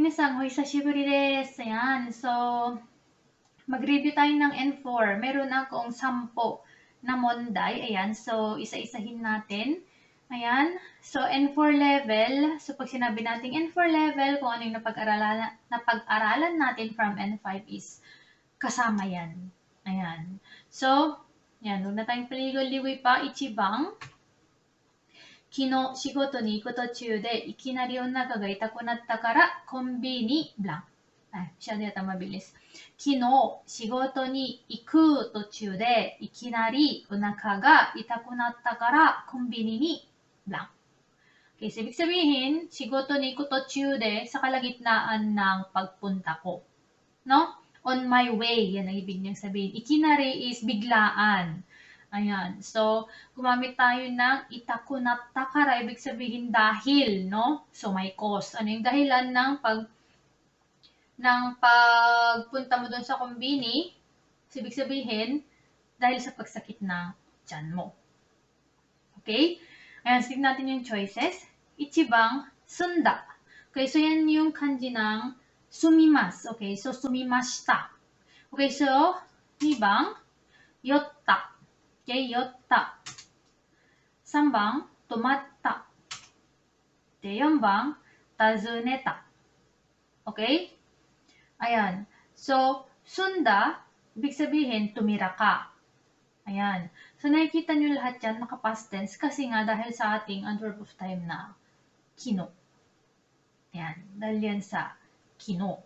Minasan, o hisashiburi desu. Ayan. So, mag-review tayo ng N4. Meron akong 10 na monday. Ayan. So, isa-isahin natin. Ayan. So, N4 level. So, pag sinabi natin N4 level, kung ano yung napag-aralan natin from N5 is kasama yan. Ayan. So, yan. Huwag na tayong paligoy-ligoy pa. Ichibang. 昨日仕事に行く途中でいきなりお腹が痛くなったからコンビニブラン。Masyado yata mabilis. 昨日仕事に行く途中でいきなりお腹が痛くなったからコンビニにブラン。Okay, so ibig sabihin, 仕事に行く途中でsa kalagitnaan ng pagpunta ko. No? On my way, yan ang ibig niyang sabihin. Ikinari is biglaan. Ayan. So, gumamit tayo ng itakunatta kara, ibig sabihin dahil, no? So, may cause. Ano yung dahilan ng pagpunta mo doon sa kombini? So, ibig sabihin, dahil sa pagsakit na tiyan mo. Okay? Ayan, sige natin yung choices. Ichibang, sunda. Okay, so yan yung kanji ng sumimas. Okay, so sumimashita. Okay, so, 2番, yotta. Okay, yotta. 3番、止まった。で、4番、尋ねた。Okay? Ayan. So, sunda, ibig sabihin, tumira ka. Ayan. So, nakikita nyo lahat yan, naka-past tense, kasi nga dahil sa ating adverb of time na kino. Ayan. Dahil yan sa kino.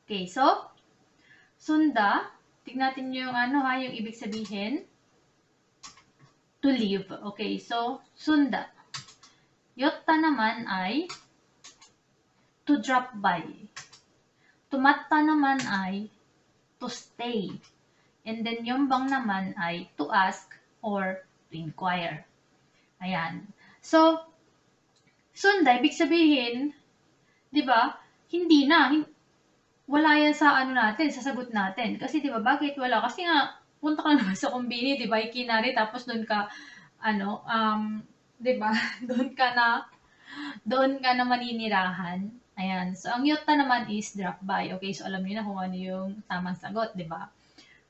Okay, so, sunda, tignan natin yung yung ibig sabihin. To leave. Okay, so, sunda. Yotta naman ay to drop by. Tumatta naman ay to stay. And then, yung bang naman ay to ask or to inquire. Ayan. So, sunda, ibig sabihin, di ba, hindi na, wala yan sa natin, sa sagot natin. Kasi 'di ba, bakit wala? Kasi nga punta ka naman sa kombini, 'di ba? Ikinari tapos doon ka 'di ba? doon ka na maninirahan. Ayan. So ang yotta naman is drop by. Okay, so alam niyo na kung ano yung tamang sagot, 'di ba?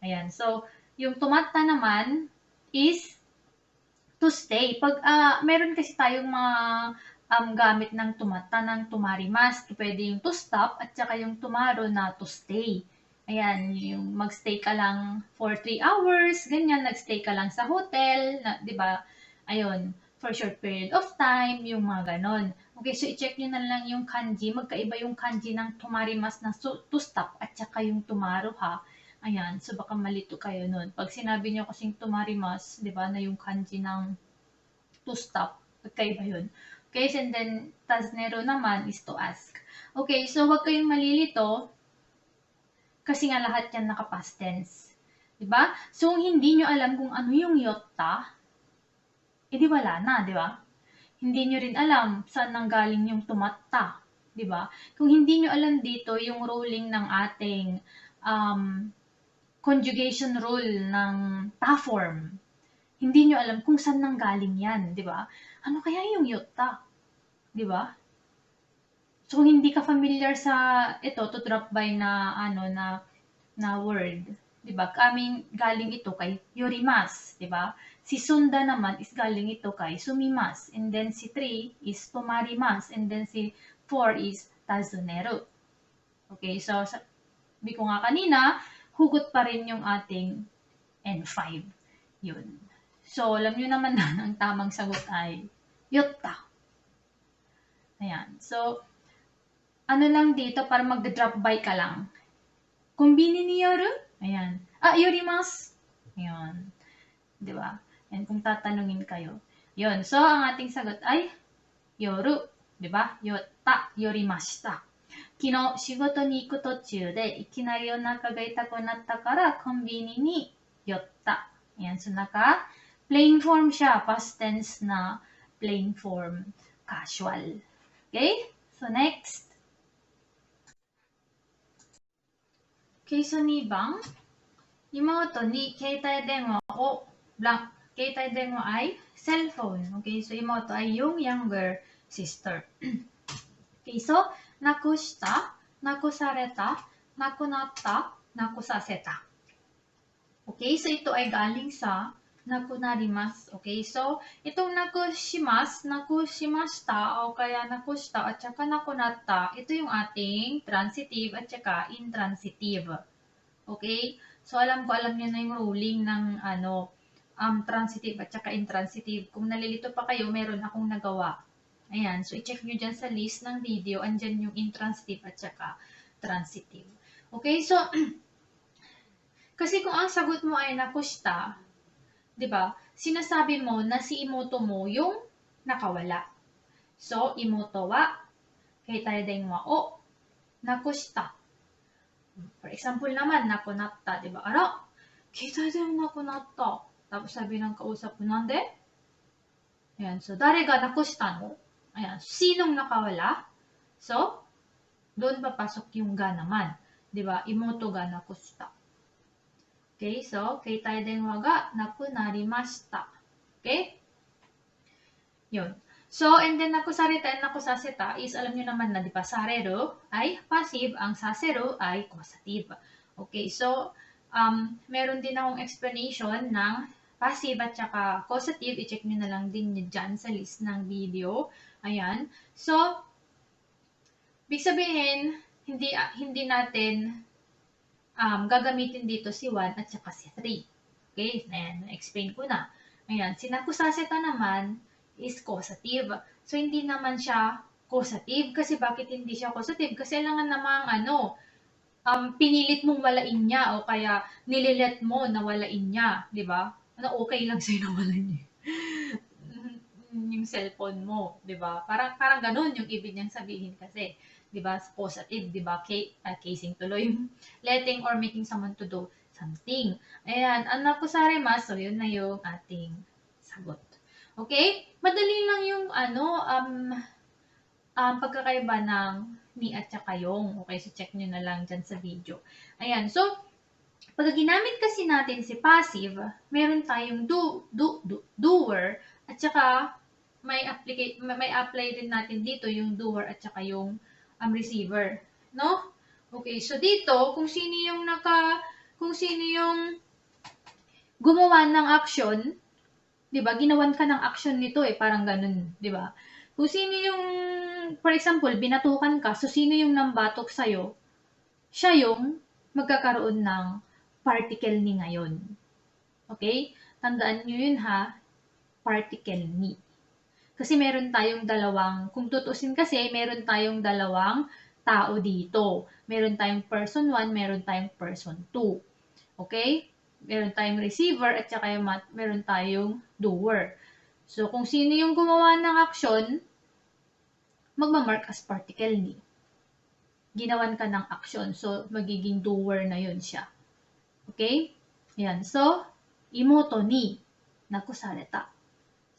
Ayan. So yung tumatta naman is to stay. Pag meron kasi tayong mga gamit ng tumatta ng tumarimas. Pwede yung to stop at saka yung tomorrow na to stay. Ayan, yung magstay ka lang for 3 hours, ganyan, nagstay ka lang sa hotel, di ba? Ayun, for short period of time, yung mga ganon. Okay, so i-check nyo na lang yung kanji. Magkaiba yung kanji ng tumarimas na to stop at saka yung tomorrow ha. Ayan, so baka malito kayo nun. Pag sinabi nyo kasing tumarimas, di ba, na yung kanji ng to stop, magkaiba yun. Okay, and then, taznero naman is to ask. Okay, so wag kayong malilito kasi nga lahat yan naka-past tense. Diba? So, kung hindi nyo alam kung ano yung yotta, edi wala na, di ba? Hindi nyo rin alam saan nanggaling yung tumatta. Di ba? Kung hindi nyo alam dito yung ruling ng ating conjugation rule ng ta form, hindi nyo alam kung saan nanggaling yan, di ba? Ano kaya yung yotta? Di ba? So, kung hindi ka familiar sa ito, to drop by na, na word, di ba? Galing ito kay yorimas, di ba? Si sunda naman is galing ito kay sumimas. And then si 3 is tumarimas. And then si 4 is tazuneru. Okay, so, sabi ko nga kanina, hugot pa rin yung ating N5. Yun. So, alam nyo naman na ang tamang sagot ay yotta. Ayan. So, ano lang dito para magda-drop by ka lang. Kombini ni yoru? Ayan. Yorimasu. Ayan. Diba? Ayan, kung tatanungin kayo. Yun. So, ang ating sagot ay yoru. Diba? Yotta. Yorimashita. 昨日仕事に行く途中でいきなりお腹が痛くなったからコンビニに寄った。Ayan. So, plain form siya. Past tense na plain form. Casual. Okay? So, next. Okay, so 2番。妹に携帯電話を携帯電話ay cellphone. Okay, so 妹ay yung younger sister. Okay, so, nakushita, nakusareta, nakunatta, nakusaseta. Okay, so ito ay galing sa nakunarimas. Okay, so itong nakushimas, nakushimashita, o kaya nakushita at saka nakunatta, ito yung ating transitive at saka intransitive. Okay, so alam niyo na yung ruling ng transitive at saka intransitive. Kung nalilito pa kayo, meron akong nagawa. Ayan, so i-check nyo dyan sa list ng video, andyan yung intransitive at saka transitive. Okay, so, kasi kung ang sagot mo ay nakushita, di ba, sinasabi mo na si imoto mo yung nakawala. So, imoto wa, keitaiden wa o nakushita. For example naman, nakunatta, di ba? Ara, keitaiden wa nakunatta. Tapos sabi ng kausap mo, nande? Ayan, so, dare ga nakushita no? Ayan, sinong nakawala? So, doon papasok yung ga naman. Di ba? Imoto ga nakushita. Okay, so, keitai denwa ga nakunarimashita. Okay? Yun. So, and then nakusareta and nakusaseta is, alam nyo naman na, di ba, sareru ay passive, ang saseru ay causative. Okay, so, meron din akong explanation ng passive at saka causative. I-check nyo na lang din dyan sa list ng video. Ayan. So, big sabihin, hindi natin gagamitin dito si 1 at saka si 3. Okay? Ayan, na-explain ko na. Ayan, si nakusaseta naman is causative. So, hindi naman siya causative. Kasi bakit hindi siya causative? Kasi kailangan namang pinilit mong walain niya o kaya nililet mo na walain niya. Di ba? Okay lang sa'yo na walain niya. Yung cellphone mo, 'di ba? Parang ganoon yung ibig niyang sabihin kasi, 'di ba? Causative, 'di ba? Casing tuloy, letting or making someone to do something. Ayan, ang nakusarimas, so yun na yung ating sagot. Okay? Madali lang yung pagkakaiba ng ni at saka yung. Okay, so check niyo na lang dyan sa video. Ayan, so pag ginamit kasi natin si passive, meron tayong doer at saka may apply din natin dito yung doer at saka yung receiver, no? Okay, so dito kung sino yung gumawa ng action, 'di ba? Ginawan ka ng action nito parang ganun, 'di ba? Kung sino yung, for example, binatukan ka, so sino yung nambatok sa'yo, siya yung magkakaroon ng particle ni ngayon. Okay? Tandaan nyo yun ha, particle ni. Kasi meron tayong kung tutusin kasi, meron tayong dalawang tao dito. Meron tayong person 1, meron tayong person 2. Okay? Meron tayong receiver at saka meron tayong doer. So, kung sino yung gumawa ng action, magmamark as particle ni. Ginawan ka ng action. So, magiging doer na yun siya. Okay? Ayan. So, imoto ni nakusareta.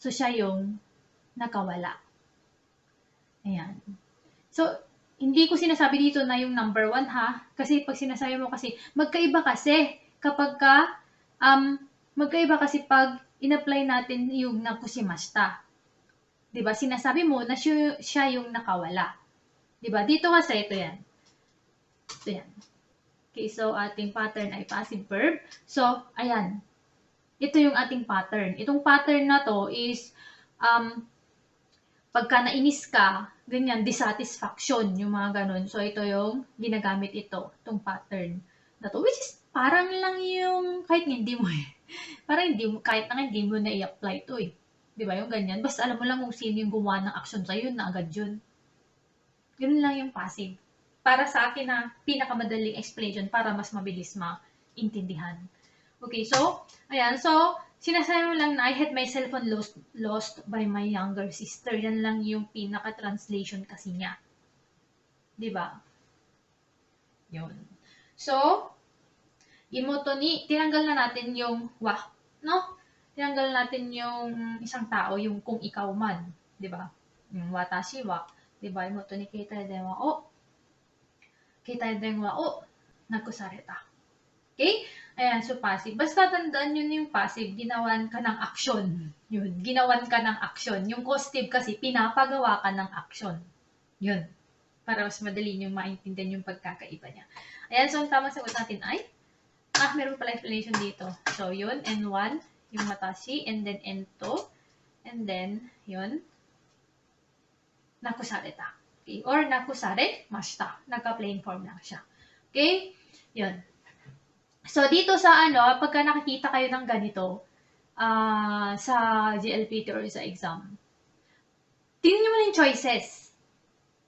So, siya yung nakawala. Ayan. So, hindi ko sinasabi dito na yung number 1 ha. Kasi pag sinasabi mo kasi, magkaiba kasi pag in-apply natin yung nakushimashita. Diba? Sinasabi mo na siya yung nakawala. Diba? Dito kasi, ito yan. Ito yan. Okay, so ating pattern ay passive verb. So, ayan. Ito yung ating pattern. Itong pattern na to is, pagka nainis ka, ganyan, dissatisfaction, yung mga ganun. So, ito yung ginagamit itong pattern na to. Which is, parang lang yung, kahit hindi mo kahit hindi mo na i-apply to Di ba yung ganyan? Basta alam mo lang kung sino yung gumawa ng action sa'yo, na agad yun. Ganun lang yung passive. Para sa akin na pinakamadaling explanation para mas mabilis maintindihan. Okay, so, ayan. So, sinasabi mo lang na I had my cellphone lost by my younger sister. Yan lang yung pinaka-translation kasi niya. Diba? Yun. So, imoto ni, tinanggal na natin yung wa, no? Tinanggal natin yung isang tao, yung kung ikaw man. Diba? Yung watashi wa. Diba? Imoto ni keitai denwa o. Keitai denwa o. Nakusareta. Okay? Ayan, so passive. Basta tandaan yun yung passive, ginawan ka ng action. Yun, ginawan ka ng action. Yung causative kasi, pinapagawa ka ng action. Yun. para mas madali nyo maintindihan yung pagkakaiba niya. Ayan, so ang tamang sagot natin ay, meron pala explanation dito. So, yun, N1, yung watashi, and then N2, and then, yun, nakusareta. Okay? Or nakusare mashita. Nagka-plain form lang siya. Okay? Yun. So, dito sa pagka nakikita kayo ng ganito, sa GLPT or sa exam, tingnan nyo muna yung choices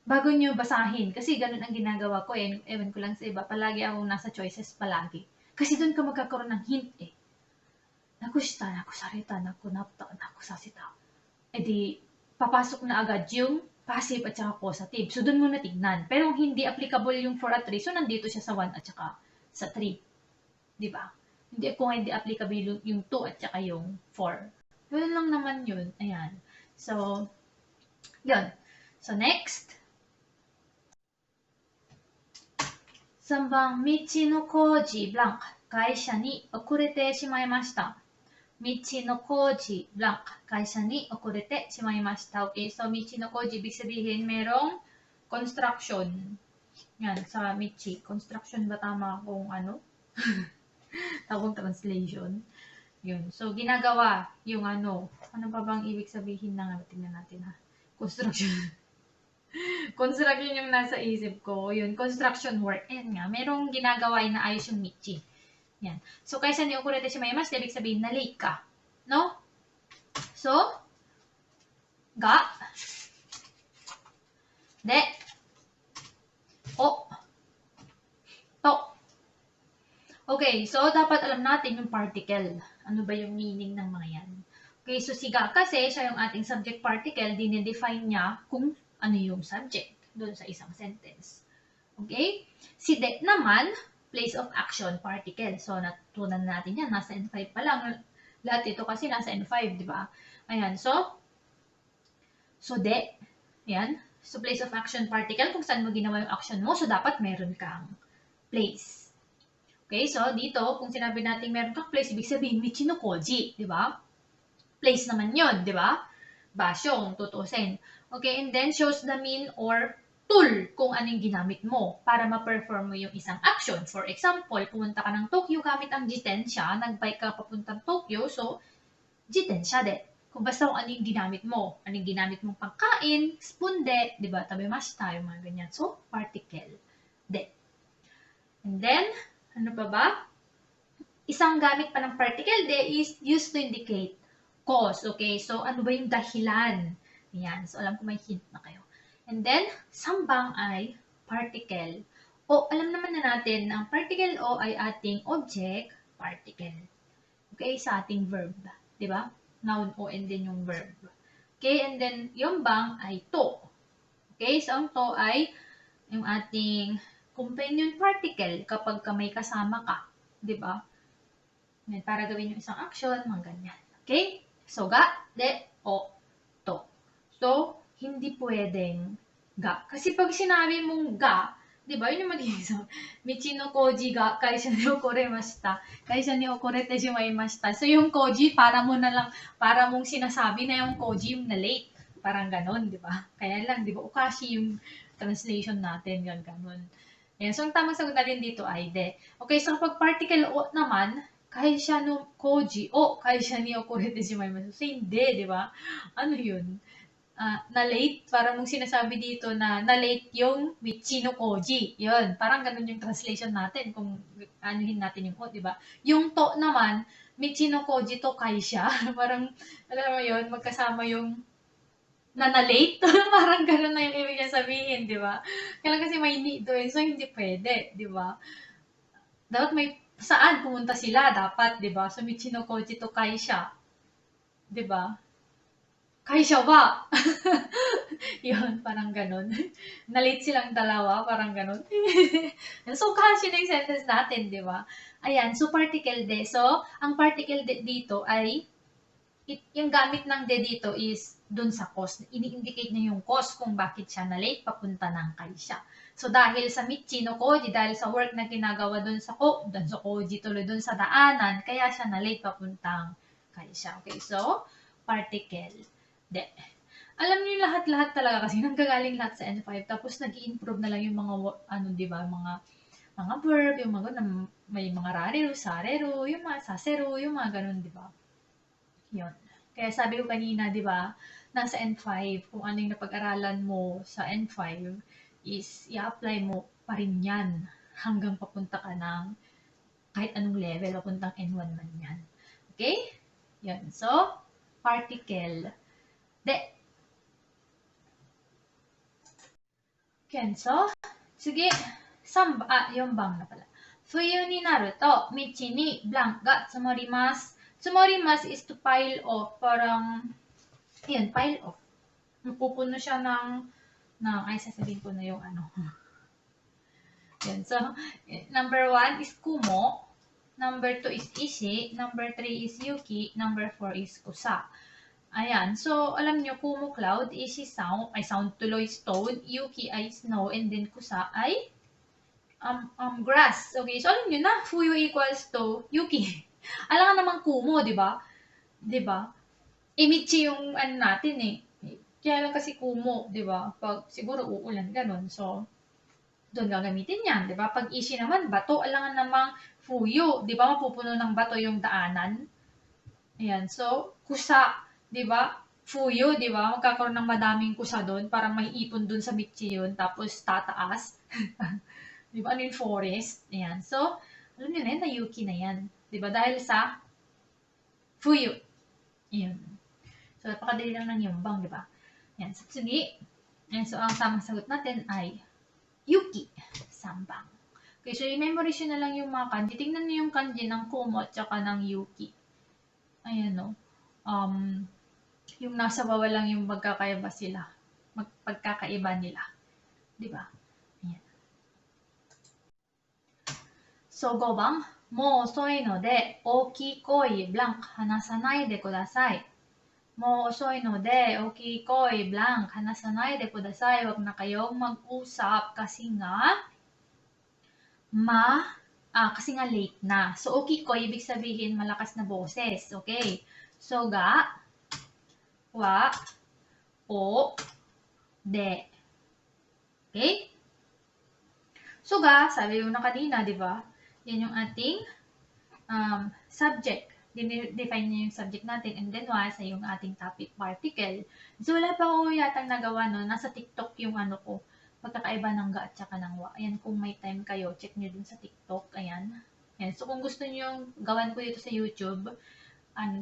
bago nyo basahin. Kasi ganun ang ginagawa ko eh. Ewan ko lang sa iba. Palagi akong nasa choices palagi. Kasi doon ka magkakaroon ng hint eh. Nakushita, nakusareta, nakunapta, nakusasita. E di, papasok na agad yung passive at saka causative. So, doon mo na tignan. Pero hindi applicable yung 4 at 3. So, nandito siya sa 1 at saka sa 3. Di ba? Hindi applicable yung 2 at saka yung 4. Yun lang naman yun. Ayan. So, yun. So, next. 3番、道の工事ブランク、会社に遅れてしまいました。道の工事ブランク, 会社に遅れてしまいました. Okay, so 道の工事, ibig sabihin merong construction. Yan, sa michi. Construction ba tama kung ano? Tawag translation. Yun. So, ginagawa yung ano. Ano ba bang ibig sabihin ng tingnan natin ha? Construction. Construction yung nasa isip ko. Yun, construction work. Yan nga, merong ginagawa na ayos yung michi. Yan. So, kaysa ni okurete shimaimashita, ibig sabihin na late ka. No? So, ga, de, o, to. Okay, so dapat alam natin yung particle. Ano ba yung meaning ng mga yan? Okay, so si ga kasi, siya yung ating subject particle, dinedefine niya kung ano yung subject doon sa isang sentence. Okay? Si de naman, place of action particle. So, natutunan natin yan. Nasa N5 pa lang. Lahat ito kasi nasa N5, di ba? Ayan. So, de. Yan. So, place of action particle. Kung saan mo ginawa yung action mo, so dapat meron kang place. Okay? So, dito, kung sinabi natin meron kang place, ibig sabihin, michi no koji. Di ba? Place naman yun, di ba? Basyong, tutusin. Okay? And then, shows the mean or tool kung anong ginamit mo para ma-perform mo yung isang action. For example, pumunta ka ng Tokyo gamit ang jitensya, nag-bike ka papuntang Tokyo, so, jitensya de. Kung basta kung anong ginamit mo. Anong ginamit mong pangkain, spoon de, di ba? Tabemashita, yung mga ganyan. So, particle de. And then, ano pa ba? Isang gamit pa ng particle de is used to indicate cause. Okay, so ano ba yung dahilan? Yan, so alam ko may hint na kayo. And then, sambang ay particle. O, alam naman na natin na ang particle O ay ating object particle. Okay, sa ating verb. Diba? Noun O and then yung verb. Okay, and then yung bang ay to. Okay, so ang to ay yung ating companion particle kapag may kasama ka. Diba? Para gawin yung isang action, mga ganyan. Okay? So, ga, de, o, to. So, hindi pwedeng ga. Kasi pag sinabi mong ga, di ba, yun yung mag-iisang, michi no koji ga, kaisha ni okoremashita, kaisha ni okorete shimaimashita. So, yung koji, para mong sinasabi na yung koji yung na late. Parang ganon, di ba? Kaya lang, di ba, ukashi yung translation natin, ganon. Yan. So, ang tamang sagot natin dito ay de. Okay, so kapag particle o naman, kaisha no koji o kaisha ni okorete shimaimashita. So, hindi, di ba? Ano yun? Na late, parang mong sinasabi dito na late yung michi no koji. Yun, parang ganun yung translation natin kung anuhin natin yung o, di ba? Yung to naman, michi no koji to kaisha. Parang, alam mo yun, magkasama yung na late. Parang ganun na yung ibig niya sabihin, di ba? Kaya kasi may need doon, so hindi pwede, di ba? Dapat may saan pumunta sila, dapat, di ba? So, michi no koji to kaisha. Di ba? Kaisha wa! Yun, parang ganun. Na-late silang dalawa, parang ganun. So, kasi na yung sentence natin, di ba? Ayan, so particle de. So, ang particle de dito ay, yung gamit ng de dito is dun sa cause. Ini-indicate niya yung cause kung bakit siya na-late papunta ng kaisha. So, dahil sa michi no koji, dahil sa work na ginagawa dun sa koji, tuloy dun sa daanan, kaya siya na-late papuntang kaisha. Okay, so, particle de. Alam niyo lahat-lahat talaga kasi nanggagaling lahat sa N5 tapos nag-i-improve na lang yung mga ano 'di ba, mga verb, yung mga ganun, may mga rareru, sareru, yung mga saseru, yung mga ganun 'di ba? Yun. Kaya sabi ko kanina 'di ba, nasa N5 kung ano yung napag-aralan mo sa N5 is i-apply mo pa rin 'yan hanggang papunta ka ng kahit anong level papuntang N1 man 'yan. Okay? Yun. So, particle. De, Kenso? Sige, yung bang na pala. Fuyu ni naru to, michi ni blank ga tsumorimasu. Tsumorimasu is to pile off. Parang, yun, pile off. Napupuno siya ay sasabihin ko na yung ano. Yun, so, number 1 is kumo. Number 2 is ishi. Number 3 is yuki. Number 4 is kusa. Ayan. So, alam nyo, kumo cloud, ishi sound tuloy stone, yuki ay snow, and then kusa ay grass. Okay, so alam nyo na, fuyu equals to yuki. Alam nga naman kumo, di ba? Di ba? Imichi yung ano natin eh. Kaya lang kasi kumo, di ba? Pag siguro uulan, ganun. So, doon gagamitin yan, di ba? Pag ishi naman, bato, alangan namang fuyu, di ba? Mapupuno ng bato yung daanan. Ayan, so, kusa, di ba? Fuyu, di ba? Magkakaroon ng madaming kusa doon para may ipon doon sa michi yun, tapos tataas. Di ba? Ano yung forest? Ayan. So, alam niyo na yun, na Yuki na yan. Di ba? Dahil sa Fuyu. Ayan. So, napakadali lang ng yumbang, di ba? Ayan. So, sige. Ayan. So, ang tamang sagot natin ay Yuki. Sambang. Okay, so i-memorize na lang yung mga kanji. Tingnan niyo yung kanji ng Kumo at saka ng Yuki. Ayan, no? Yung nasa bawah lang yung magkakaiba sila. Pagkakaiba nila. Di ba? Ayan. So, 5番。もう遅いので、大きい声、ブランク、話さないでください。もう遅いので、大きい声, blank, 話さないでください. Huwag na kayong mag-usap kasi nga, kasi nga late na. So, okikoy, ibig sabihin malakas na boses. Okay? So, ga, wa, o, de. Okay? So, ga, sabi yung na kanina, di ba? Yan yung ating subject. Define niya yung subject natin, and then was ay yung ating topic particle. So, wala pa ako yatang nagawa, no? Nasa TikTok yung ano ko, pagkakaiba ng ga at saka ng wa. Ayan, kung may time kayo, check nyo din sa TikTok. Ayan. Ayan. So, kung gusto nyo yung gawan ko dito sa YouTube,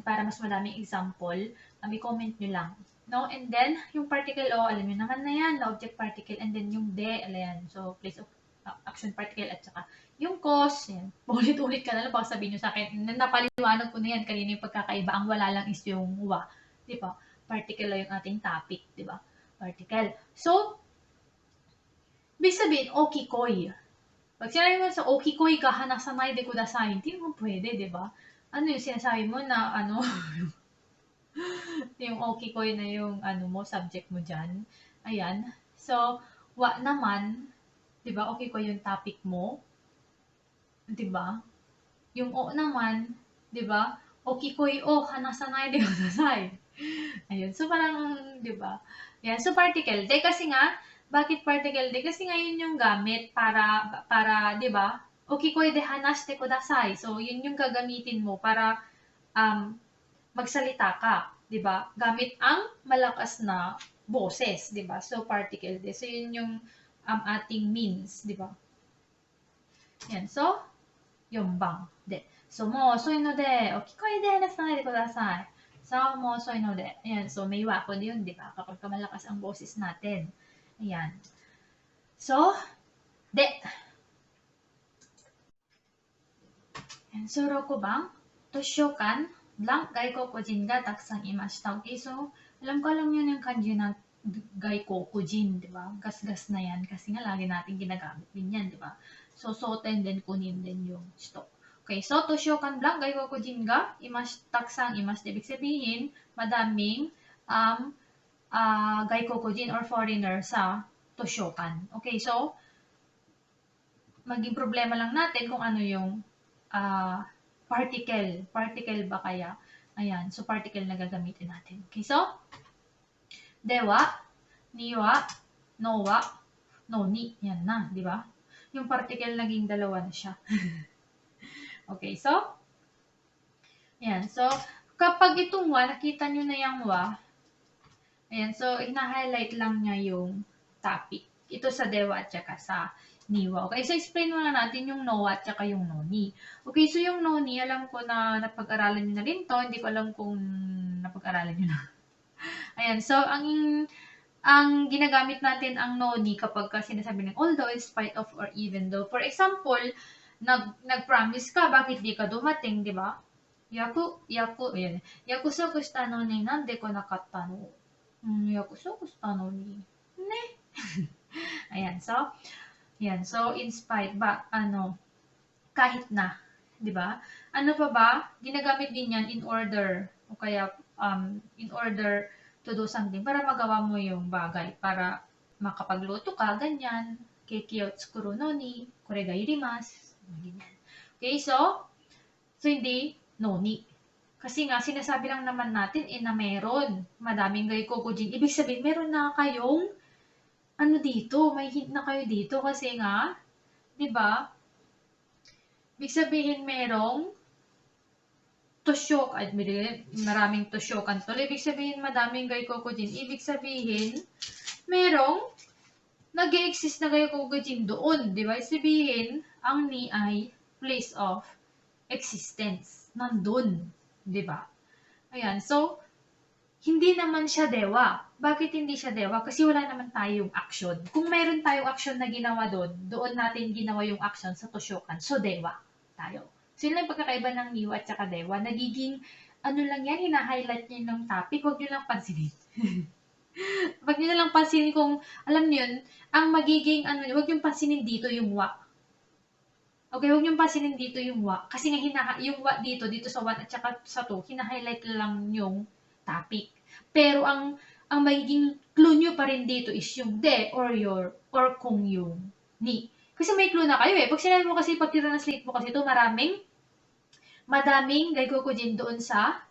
para mas madaming example, i-comment nyo lang. No? And then, yung particle O, alam nyo naman na yan, the object particle, and then yung de, ayan. So, place of action particle at saka yung cause, yan. Ulit-ulit ka na lang, baka sabihin nyo sa akin, napaliwanag ko na yan, kanina yung pagkakaiba, ang wala lang is yung wa. Di ba? Particle yung ating topic, di ba? Particle. So, ibig sabihin, okikoy. Pag sinabi mo sa okikoy ka, hanasanay de kudasai, hindi mo pwede, di ba? Ano yung sinasabi mo na, yung okikoy na yung, subject mo dyan. Ayan. So, wa naman, di ba, okikoy yung topic mo. 'Di ba? Yung o naman, 'di ba? Okikoy o hanasanay de kudasai. Ayun. So parang, 'di ba? Yan. So particle de kasi nga, bakit particle de? Kasi nga yun yung gamit para 'di ba? Okikoy de hanashite kudasai. So yun yung gagamitin mo para magsalita ka, 'di ba? Gamit ang malakas na boses, 'di ba? So particle de. So yun yung ating means, 'di ba? Yan. So 4番で、so, もう遅いので、お聞こえで話さないでください. So, もう遅いので. Ayan, so may wako yun, di ba? Kapag malakas ang boses natin. Ayan. So, de. Ayan, so, 6番, 図書館 blank 外国人がたくさんいました. Okay, so, alam yun yung kanji na gaikokujin, di ba? Gas-gas na yan kasi nga lagi natin ginagamit din yan, di ba? So, soten din kunin din yung stock. Okay, so, toshokan blank, gaikokujin ga, taksang ibig sabihin, madaming gaikokujin or foreigner sa toshokan. Okay, so, maging problema lang natin kung ano yung particle ba kaya? Ayan, so particle na gagamitin natin. Okay, so, dewa, niwa, nowa, noni. Yan na, di ba? Yung particle naging dalawa na siya. Okay, so, yan. So, kapag itong wa, nakita nyo na yung wa, ayan, so, ina-highlight lang niya yung topic. Ito sa dewa at saka sa niwa. Okay, so explain muna natin yung nowa at saka yung noni. Okay, so yung noni, alam ko na napag-aralan nyo na rin to. Hindi ko alam kung napag-aralan nyo na. Ayan, so, ang ginagamit natin ang noni kapag sinasabi ng although, in spite of, or even though. For example, nag-promise ka, bakit di ka dumating, di ba? Ayan. Yakusoku shita no ni nande ko nakatta no. Yakusoku shita no ni. Ne? Ayan, so, in spite, kahit na, di ba? Ano pa ba? Ginagamit din yan in order, o kaya, in order to do something para magawa mo yung bagay, para makapagluto ka, ganyan. Keiki o tsukuru no ni, kore ga irimasu. Ganyan. Okay, so hindi noni. Kasi nga, sinasabi lang naman natin na meron. Madaming gaikokujin. Ibig sabihin, meron na kayong dito, may hint na kayo dito kasi nga, di ba? Ibig sabihin, merong toshok, at maraming toshokan to. Ibig sabihin, madaming gaikokujin. Ibig sabihin, merong nag-exist na gaikokujin doon. Di ba? Ibig sabihin, ang ni ay place of existence. Nandun. Di ba? Ayan. So, hindi naman siya dewa. Bakit hindi siya dewa? Kasi wala naman tayong action. Kung meron tayong action na ginawa doon natin ginawa yung action sa toshokan. So, dewa tayo. So, yun lang pagkakaiba ng niwa at saka dewa. Nagiging, lang yan, hina-highlight niyo ng topic. Huwag niyo lang pansinin. Huwag niyo lang pansinin kung, alam niyo yun, ang magiging, huwag niyo pansinin dito yung wa. Okay, huwag niyo pansinin dito yung wa. Kasi nga, yung wa dito sa 1 at saka sa 2, hina-highlight lang yung topic. Pero ang magiging clue nyo pa rin dito is yung de or kung yung ni. Kasi may clue na kayo eh. Pag sinabi mo kasi, pag translate mo kasi ito, madaming gaikokujin doon sa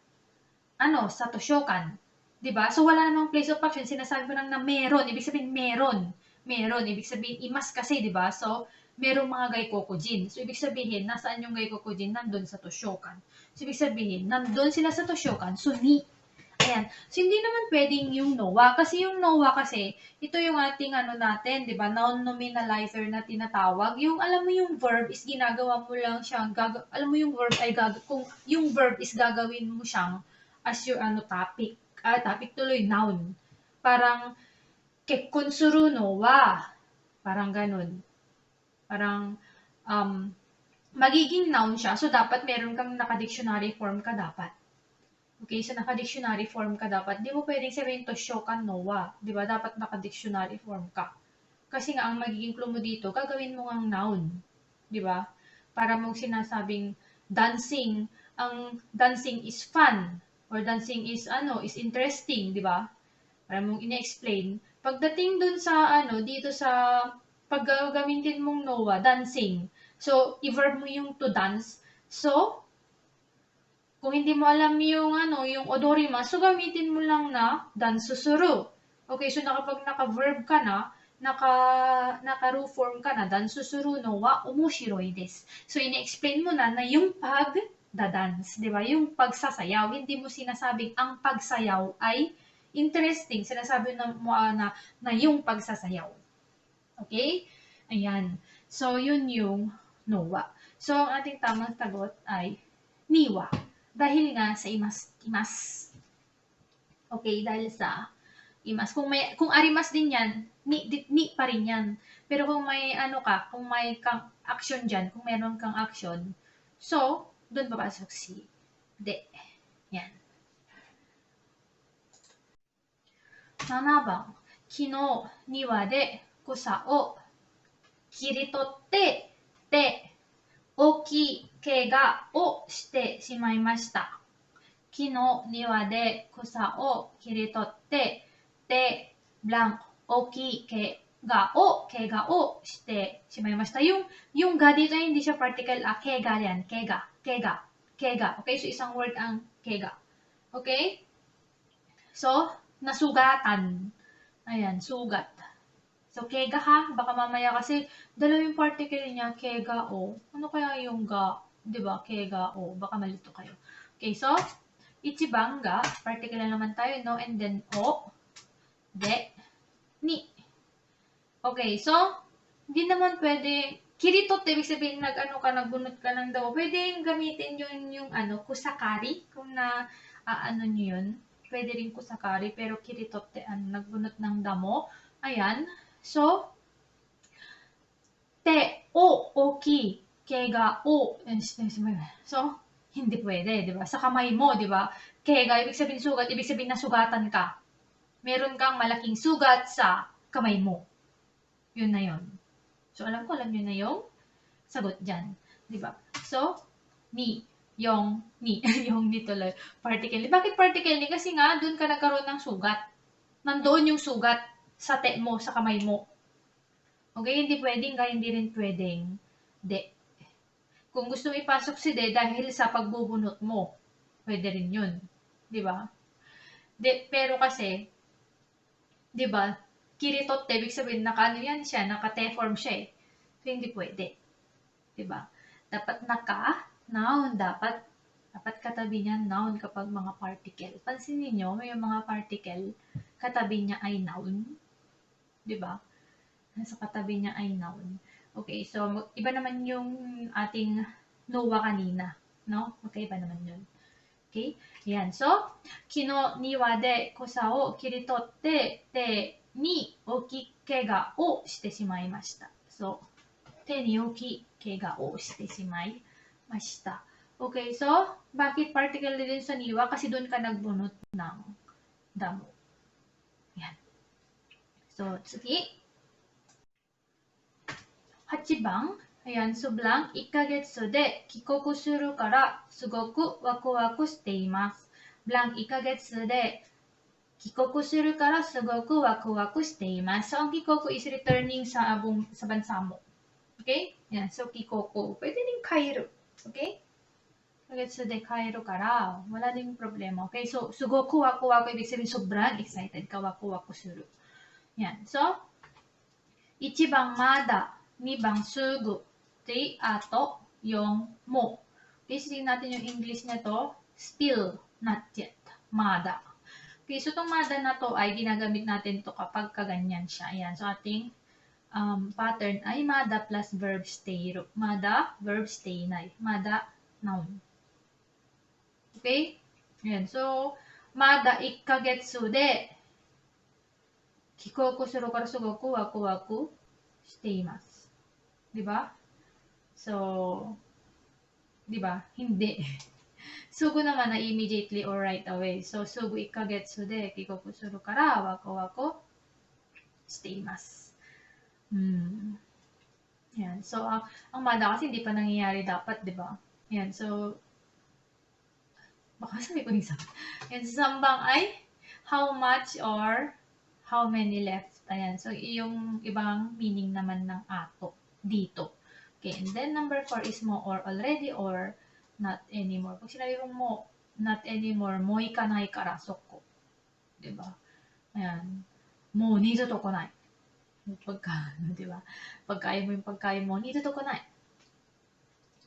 toshokan. Diba? So, wala namang place of action. Sinasabi mo lang na meron. Ibig sabihin, meron. Meron. Ibig sabihin, imas kasi, diba? So, merong mga gaikokujin. So, ibig sabihin, nasaan yung gaikokujin? Nandun sa toshokan. So, ibig sabihin, nandun sila sa toshokan. So, ni. Ayan. So, hindi naman pwedeng yung nowa. Kasi yung nowa kasi, ito yung ating natin, di ba? Noun nominalizer na tinatawag. Yung, alam mo yung verb is ginagawa mo lang siyang, alam mo yung verb ay kung yung verb is gagawin mo siyang as your topic. Topic tuloy, noun. Parang, kekkonsuru nowa. Parang ganun. Parang, magiging noun siya. So, dapat meron kang naka-dictionary form ka dapat. Okay, so naka-dictionary form ka dapat. Di mo pwedeng sabihin toshokan nowa. Di ba? Dapat naka-dictionary form ka. Kasi nga, ang magiging clue mo dito, gagawin mo ang noun. Di ba? Para mong sinasabing dancing, ang dancing is fun. Or dancing is, is interesting. Di ba? Para mong ina-explain. Pagdating dun sa, dito sa, pag gagamitin mong nowa, dancing. So, i-verb mo yung to dance. So, kung hindi mo alam yung yung odorimasu, so gamitin mo lang na dansusuru. Okay, so kapag naka-verb ka na, naka-ru form ka na, dansusuru no wa omoshiroi desu. So ina-explain mo na yung pag-dance, di ba? Yung pagsasayaw, hindi mo sinasabing ang pagsayaw ay interesting. Sinasabi mo na yung pagsasayaw. Okay? Ayan. So, yun yung nowa. So, ang ating tamang sagot ay niwa. Dahil nga sa imas. Okay, dahil sa imas. Kung arimas din yan, ni pa rin yan. Pero kung may kung may kang action dyan, kung meron kang action, so, doon papasok si de. Yan. 7番、昨日庭で草を切り取って大きい怪我をしてしまいました。木の庭で草を切り取ってブラン大きい怪我をしてしまいました。Yung ga dito ay hindi siya particle, kega yan. Kega. Okay, so isang word ang kega. Okay? So, nasugatan. Ayan, sugat. So, kega ha, baka mamaya kasi dalawang particle niya, kega o. Ano kaya yung ga? 'Di ba? Kega o. Baka malito kayo. Okay, so, ichibang ga, particle na naman tayo, no? And then, o, de, ni. Okay, so, hindi naman pwede, kiritot, ibig sabihin, nagbunot ka ng damo. Pwede gamitin yung kusakari, kung ano nyo yun. Pwede rin kusakari, pero kiritot, nagbunot ng damo. Ayan. So, te, o, oki, kega, o. So, hindi pwede, di ba? Sa kamay mo, di ba? Kega, ibig sabihin sugat, ibig sabihin nasugatan ka. Meron kang malaking sugat sa kamay mo. Yun na yun. So, alam nyo na yung sagot dyan. Diba? So, yung ni tuloy. Particle. Bakit particle ni? Kasi nga, dun ka nagkaroon ng sugat. Nandoon yung sugat sa mo, sa kamay mo. Okay? Hindi pwedeng ka, hindi rin pwedeng de. Kung gusto mo ipasok si de dahil sa pagbubunot mo, pwede rin yun. Diba? Pero kasi, diba, kiritot, ibig sabihin, yan siya, naka-T-form siya eh. So, hindi pwede. Diba? Dapat noun, dapat katabi niya noun kapag mga particle. Pansinin niyo, may mga particle, katabi niya ay noun. Diba? Nasa katabi niya ay noun. Okay, so, iba naman yung ating Noah kanina. No? Magkaiba naman yun. Okay? Yan. So, kino niwa de kosa o kiritotte te ni oki kega o shite shimaimashi. So, te ni oki kega o shite shimaimashi. Okay, so, bakit particle din sa niwa? Kasi doon ka nagbunot ng damo. Yan. So, tsugi. 8番。Ayan, sublang 1ヶ月で帰国するからすごくワクワクしています。blank 1ヶ月で帰国するからすごくワクワクしています。So, ang kikoku is returning sa bansa mo. Okay? Yan. So, kikoku. Pwede rin kairu. Okay? 1ヶ月で帰るからwala ding problema. Okay? So, すごくワクワク ibig sabihin sobrang excited ka, ワクワクする. Yan. So, 1番まだ、2番すぐ, 3 ato, yung mo. Okay, so natin yung English na to, still, not yet, mada. Okay, so itong mada na to ay ginagamit natin to kapag kaganyan siya. Ayan, so ating pattern ay mada plus verb stay. Mada, verb stay na. Mada, noun. Okay? Ayan, so, mada 1ヶ月で帰国するからすごくワクワクしています。Diba? So, diba? Hindi. Sugu naman na immediately or right away. So, sugu 1ヶ月で帰国するからワクワクしています。Yan. So, ang mada kasi hindi pa nangyayari dapat, diba? Yan. So, baka sabi ko isa. Yan. So, sambang ay how much or how many left. Ayan. So, yung ibang meaning naman ng ato dito. Okay, and then number 4 is mo or already or not anymore. Pag sinabi mo not anymore, mo ikanai kara soko. Diba? Ayan. Mo nido to konai. Diba? Pagkain mo yung pagkain mo, nido to konai.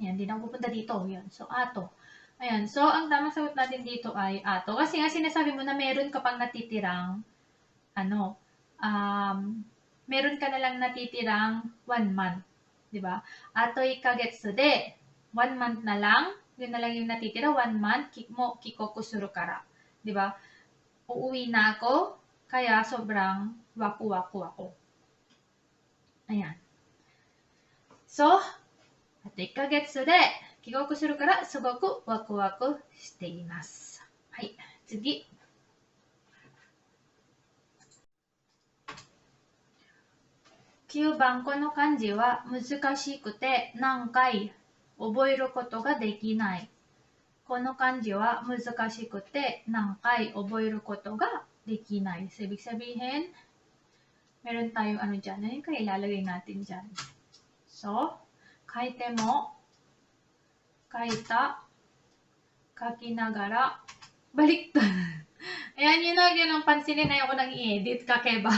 Ayan, di na pupunta dito. Yan. So, ato. Ayan. So, ang tamang sagot natin dito ay ato. Kasi nga sinasabi mo na meron ka pang natitirang meron ka na lang natitirang 1 month. Diba? Ato 1ヶ月で 1 month na lang, yun na lang yung natitira, 1 month, kikoku suru kara. Diba? Uuwi na ako, kaya sobrang waku-waku ako. Ayan. So, ato 1ヶ月で帰国するからすごくワクワクしています。はい、次。9番、この漢字は難しくて何回覚えることができない。この漢字は難しくて何回覚えることができない. So, ibig sabihin, meron tayong dyan. Ano yung kaya ilalagay natin dyan? So, kaite mo, kaita, kakinagara, baliktad. Ayan, yun ang pansinin. Ayoko nang i-edit. Kakeba.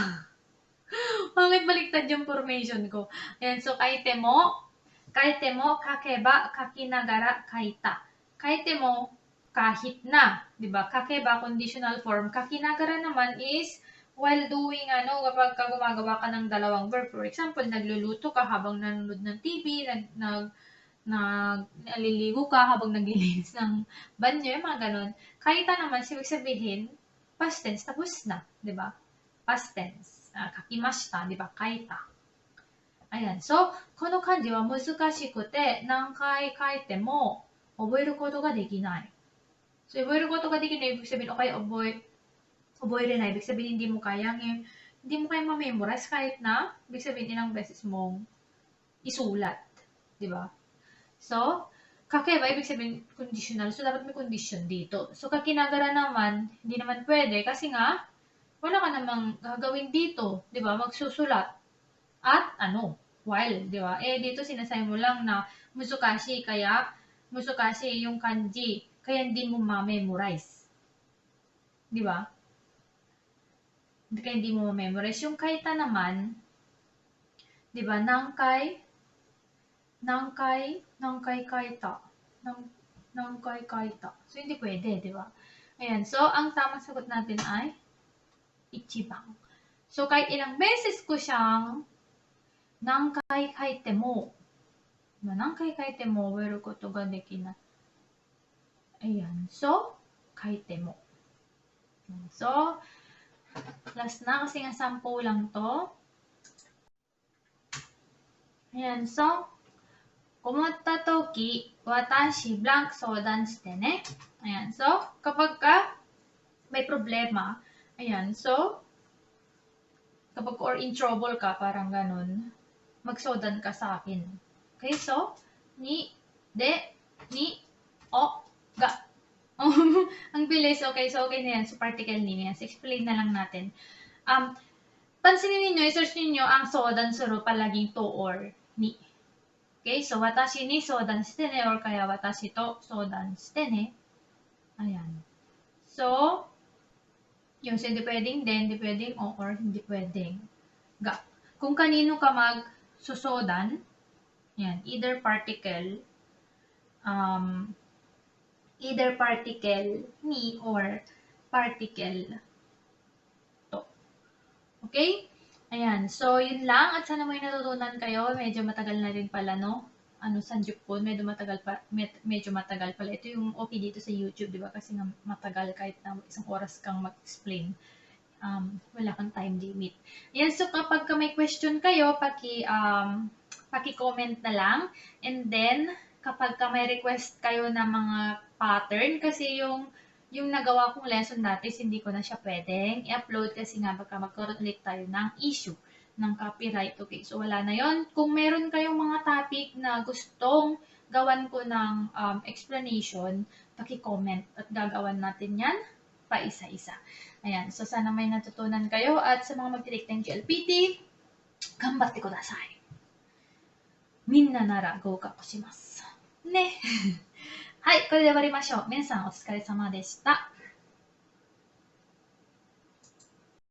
Bakit baliktad yung formation ko? Ayan, so kaite mo, kakeba, kakinagara, kaita. Kaite mo, kahit na. Diba? Kakeba, conditional form. Kakinagara naman is while doing, kapag gumagawa ka ng dalawang verb. For example, nagluluto ka habang nanonood ng TV, naliligo ka habang naglilinis ng banyo, yung mga ganun. Kaita naman, ibig sabihin, past tense, tapos na. Diba? Past tense. Kakimashita, di ba? Kaita. Ayan. So, この漢字は難しくて、何回書いても覚えることができない。So, 覚えることができない、ibig sabihin, okay,覚えれない。ibig sabihin, hindi mo kayang ma-memorize kahit na, ibig sabihin, ilang beses mong isulat. Di ba? So, kakeba, ibig sabihin, conditional. So, dapat may condition dito. So, kakinagara naman, hindi naman pwede kasi nga, wala ka namang gagawin dito, 'di ba? Magsusulat at while, 'di ba? Dito sinasabi mo lang na musukashi yung kanji, kaya hindi mo ma-memorize. 'Di ba? Kaya hindi mo ma-memorize. Yung kaita naman, 'di ba? Nangkai kaita. Nangkai kaita. So, hindi pwede, 'di ba? Ayan. So, ang tamang sagot natin ay ichibang. So, kahit ilang beses ko siyang nankai kaite mo, nankai kaite mo, weru koto ga dekinai. Ayan. So, kaite mo. So, last na kasi nga 10 lang to. Ayan. So, kumatta toki, watashi blank sodan shite ne. Ayan. So, kapag ka may problema, ayan. So, kapag or in trouble ka, parang ganun, magsodan ka sa akin. Okay, so, ni, o, ga. Ang bilis, okay, so okay na yan. So, particle ni yan. So, explain na lang natin. Pansinin ninyo, i-search ninyo ang sodan suru palaging to or ni. Okay, so, watashi ni sodan shite ne or kaya watashi to sodan shite ne. Ayan. So, yung hindi pwedeng den, hindi pwedeng o, or hindi pwedeng ga. Kung kanino ka magsusodan, yan, either particle ni or particle to. Okay? Ayan. So, yun lang. At sana may natutunan kayo. Medyo matagal na rin pala, no? Sanjukpon, medyo matagal pala. Ito yung okay dito sa YouTube, di ba? Kasi nga matagal kahit na isang oras kang mag-explain. Wala kang time limit. Yan, so kapag may question kayo, paki-comment na lang. And then, kapag may request kayo na mga pattern, kasi yung nagawa kong lesson dati, hindi ko na siya pwedeng i-upload kasi nga baka magkaroon ulit tayo ng issue ng copyright. Okay, so wala na yon. Kung meron kayong mga topic na gustong gawan ko ng explanation, paki-comment at gagawan natin yan pa isa-isa. Ayan, so sana may natutunan kayo at sa mga mag-take ng GLPT, gambatte kudasai. Minna nara goukaku shimasu. Ne. はい、これで終わりましょう。皆さんお疲れ様でした。